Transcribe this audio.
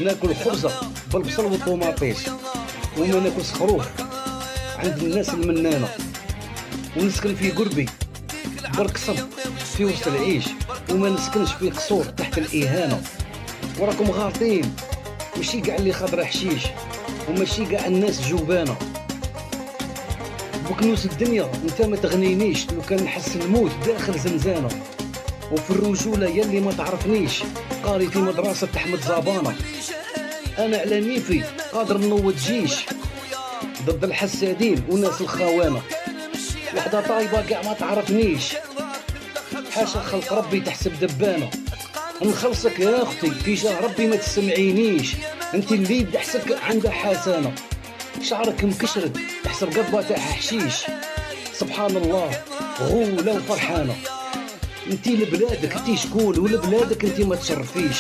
ناكل خبزه بالبصل والطوماطيش، وما ناكلش خروف عند الناس المنانه، ونسكن في قربي برقصب في وسط العيش، وما نسكنش في قصور تحت الاهانه. وراكم غالطين، ماشي كاع اللي خضره حشيش، وماشي كاع الناس جوبانه. بكنوس الدنيا انت ما تغنينيش، لو كان نحس الموت داخل زنزانه. وفي الرجوله يلي ما تعرفنيش، قاري في مدرسه احمد زبانه. انا على نيفي قادر نوض جيش ضد الحسادين وناس الخوانه. وحده طايبه كاع ما تعرفنيش، حاشا خلق ربي تحسب دبانه. نخلصك يا اختي في جاه ربي ما تسمعينيش، انت اللي دحسك عندها حسانه. شعرك مكشرد تحسب قضبه تاع حشيش، سبحان الله غوله وفرحانه. انت لبلادك انت شكون، ولبلادك انت ما تشرفيش.